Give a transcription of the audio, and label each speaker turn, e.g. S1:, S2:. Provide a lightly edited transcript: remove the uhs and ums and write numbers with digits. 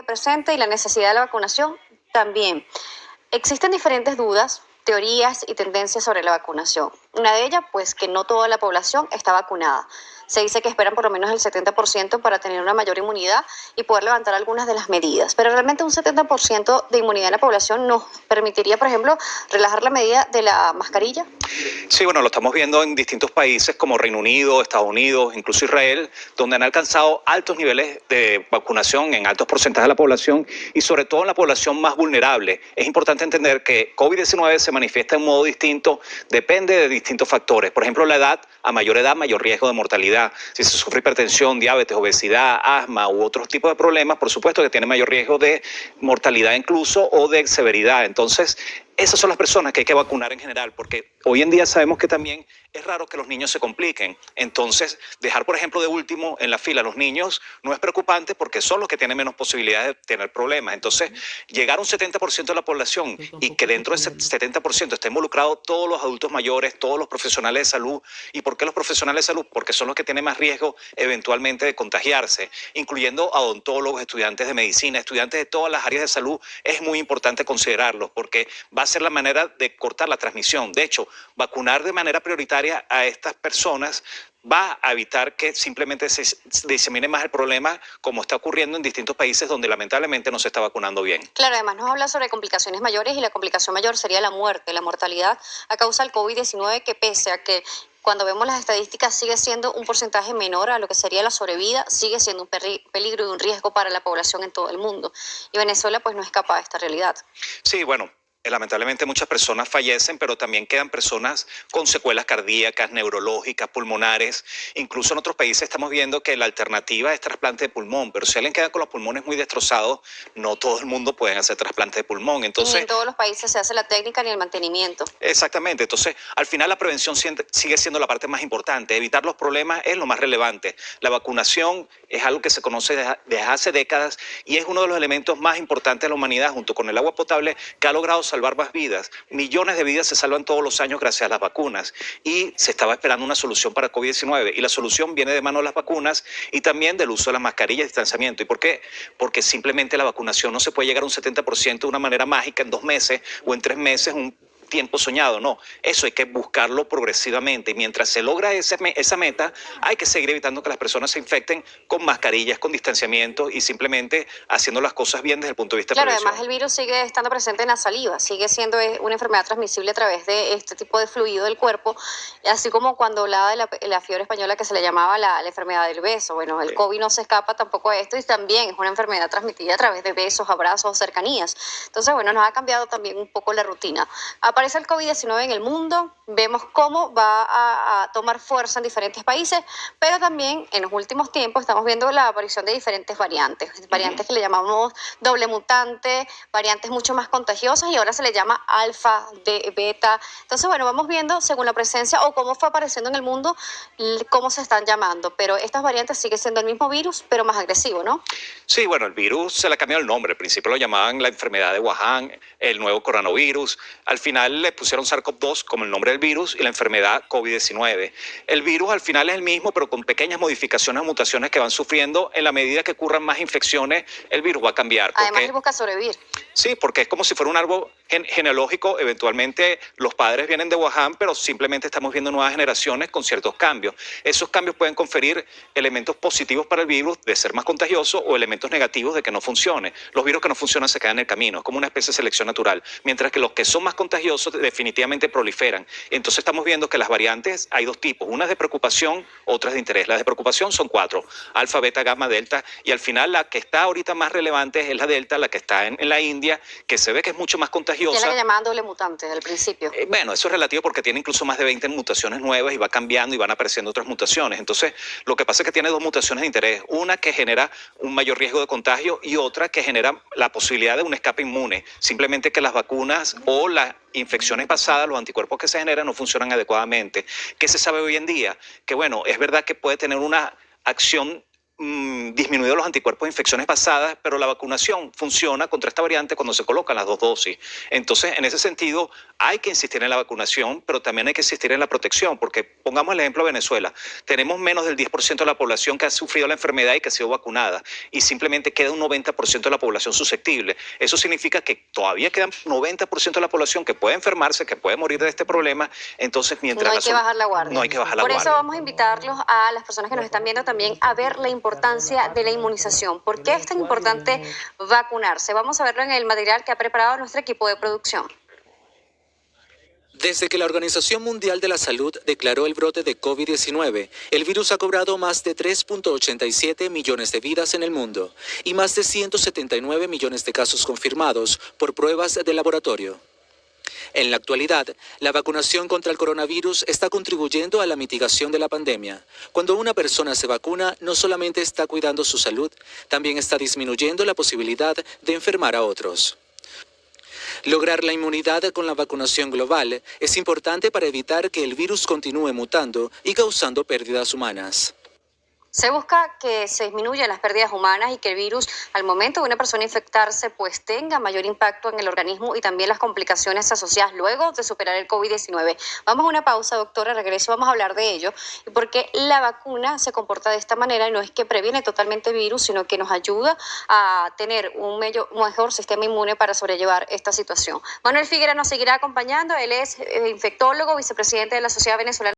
S1: presente y la necesidad de la vacunación también. Existen diferentes dudas, teorías y tendencias sobre la vacunación. Una de ellas, pues, que no toda la población está vacunada. Se dice que esperan por lo menos el 70% para tener una mayor inmunidad y poder levantar algunas de las medidas. Pero realmente un 70% de inmunidad en la población nos permitiría, por ejemplo, relajar la medida de la mascarilla.
S2: Sí, bueno, lo estamos viendo en distintos países como Reino Unido, Estados Unidos, incluso Israel, donde han alcanzado altos niveles de vacunación en altos porcentajes de la población y sobre todo en la población más vulnerable. Es importante entender que COVID-19 se manifiesta de un modo distinto, depende de distintos factores. Por ejemplo, la edad, a mayor edad, mayor riesgo de mortalidad. Si se sufre hipertensión, diabetes, obesidad, asma u otros tipos de problemas, por supuesto que tiene mayor riesgo de mortalidad incluso o de severidad. Entonces, esas son las personas que hay que vacunar en general, porque hoy en día sabemos que también es raro que los niños se compliquen. Entonces, dejar, por ejemplo, de último en la fila a los niños no es preocupante porque son los que tienen menos posibilidades de tener problemas. Entonces, llegar a un 70% de la población y que dentro de ese 70% esté involucrado todos los adultos mayores, todos los profesionales de salud. ¿Y por qué los profesionales de salud? Porque son los que tienen más riesgo eventualmente de contagiarse, incluyendo a odontólogos, estudiantes de medicina, estudiantes de todas las áreas de salud. Es muy importante considerarlos porque va a ser la manera de cortar la transmisión. De hecho, vacunar de manera prioritaria a estas personas va a evitar que simplemente se disemine más el problema, como está ocurriendo en distintos países donde lamentablemente no se está vacunando bien.
S1: Claro, además nos habla sobre complicaciones mayores y la complicación mayor sería la muerte, la mortalidad a causa del COVID-19, que pese a que cuando vemos las estadísticas sigue siendo un porcentaje menor a lo que sería la sobrevida, sigue siendo un peligro y un riesgo para la población en todo el mundo. Y Venezuela pues no escapa de esta realidad.
S2: Sí, bueno. Lamentablemente muchas personas fallecen, pero también quedan personas con secuelas cardíacas, neurológicas, pulmonares. Incluso en otros países estamos viendo que la alternativa es trasplante de pulmón, pero si alguien queda con los pulmones muy destrozados, no todo el mundo puede hacer trasplante de pulmón.
S1: Entonces, y en todos los países se hace la técnica ni el mantenimiento.
S2: Exactamente. Entonces, al final la prevención sigue siendo la parte más importante. Evitar los problemas es lo más relevante. La vacunación es algo que se conoce desde hace décadas y es uno de los elementos más importantes de la humanidad, junto con el agua potable, que ha logrado salvar más vidas. Millones de vidas se salvan todos los años gracias a las vacunas y se estaba esperando una solución para COVID-19 y la solución viene de mano de las vacunas y también del uso de las mascarillas y distanciamiento. ¿Y por qué? Porque simplemente la vacunación no se puede llegar a un 70% de una manera mágica en 2 meses o en 3 meses, un tiempo soñado, no, eso hay que buscarlo progresivamente y mientras se logra esa meta hay que seguir evitando que las personas se infecten con mascarillas, con distanciamiento y simplemente haciendo las cosas bien desde el punto de vista de
S1: prevención. Además el virus sigue estando presente en la saliva, sigue siendo una enfermedad transmisible a través de este tipo de fluido del cuerpo, así como cuando hablaba de la fiebre española que se le llamaba la enfermedad del beso. Bueno, el COVID no se escapa tampoco a esto y también es una enfermedad transmitida a través de besos, abrazos, cercanías. Entonces, bueno, nos ha cambiado también un poco la rutina. Aparece el COVID-19 en el mundo, vemos cómo va a tomar fuerza en diferentes países, pero también en los últimos tiempos estamos viendo la aparición de diferentes variantes que le llamamos doble mutante, variantes mucho más contagiosas y ahora se le llama alfa, beta. Entonces, bueno, vamos viendo según la presencia o cómo fue apareciendo en el mundo, cómo se están llamando, pero estas variantes siguen siendo el mismo virus, pero más agresivo, ¿no?
S2: Sí, bueno, el virus se le ha cambiado el nombre, al principio lo llamaban la enfermedad de Wuhan, el nuevo coronavirus, al final le pusieron SARS-CoV-2 como el nombre del virus y la enfermedad COVID-19. El virus al final es el mismo, pero con pequeñas modificaciones o mutaciones que van sufriendo en la medida que ocurran más infecciones, el virus va a cambiar.
S1: Además, él busca sobrevivir.
S2: Sí, porque es como si fuera un árbol genealógico, eventualmente los padres vienen de Wuhan, pero simplemente estamos viendo nuevas generaciones con ciertos cambios. Esos cambios pueden conferir elementos positivos para el virus de ser más contagioso o elementos negativos de que no funcione. Los virus que no funcionan se quedan en el camino, es como una especie de selección natural, mientras que los que son más contagiosos definitivamente proliferan. Entonces estamos viendo que las variantes hay 2 tipos, unas de preocupación, otras de interés. Las de preocupación son 4, alfa, beta, gamma, delta, y al final la que está ahorita más relevante es la delta, la que está en la India, que se ve que es mucho más contagiosa.
S1: Que es la que llamaban doble mutante desde el principio.
S2: Bueno, eso es relativo porque tiene incluso más de 20 mutaciones nuevas y va cambiando y van apareciendo otras mutaciones. Entonces, lo que pasa es que tiene 2 mutaciones de interés. Una que genera un mayor riesgo de contagio y otra que genera la posibilidad de un escape inmune. Simplemente que las vacunas o las infecciones pasadas, los anticuerpos que se generan no funcionan adecuadamente. ¿Qué se sabe hoy en día? Que bueno, es verdad que puede tener una acción disminuido los anticuerpos de infecciones pasadas, pero la vacunación funciona contra esta variante cuando se colocan las 2 dosis. Entonces, en ese sentido, hay que insistir en la vacunación, pero también hay que insistir en la protección, porque pongamos el ejemplo de Venezuela. Tenemos menos del 10% de la población que ha sufrido la enfermedad y que ha sido vacunada, y simplemente queda un 90% de la población susceptible. Eso significa que todavía quedan 90% de la población que puede enfermarse, que puede morir de este problema. Entonces, mientras
S1: no hay que bajar la guardia.
S2: No hay que bajar la
S1: guardia. Por eso vamos a invitarlos a las personas que nos están viendo también a ver la importancia de la inmunización. ¿Por qué es tan importante vacunarse? Vamos a verlo en el material que ha preparado nuestro equipo de producción.
S3: Desde que la Organización Mundial de la Salud declaró el brote de COVID-19, el virus ha cobrado más de 3.87 millones de vidas en el mundo y más de 179 millones de casos confirmados por pruebas de laboratorio. En la actualidad, la vacunación contra el coronavirus está contribuyendo a la mitigación de la pandemia. Cuando una persona se vacuna, no solamente está cuidando su salud, también está disminuyendo la posibilidad de enfermar a otros. Lograr la inmunidad con la vacunación global es importante para evitar que el virus continúe mutando y causando pérdidas humanas.
S1: Se busca que se disminuyan las pérdidas humanas y que el virus, al momento de una persona infectarse, pues tenga mayor impacto en el organismo y también las complicaciones asociadas luego de superar el COVID-19. Vamos a una pausa, doctora, regreso, vamos a hablar de ello y por qué la vacuna se comporta de esta manera y no es que previene totalmente el virus, sino que nos ayuda a tener un mejor sistema inmune para sobrellevar esta situación. Manuel Figuera nos seguirá acompañando, él es infectólogo, vicepresidente de la Sociedad Venezolana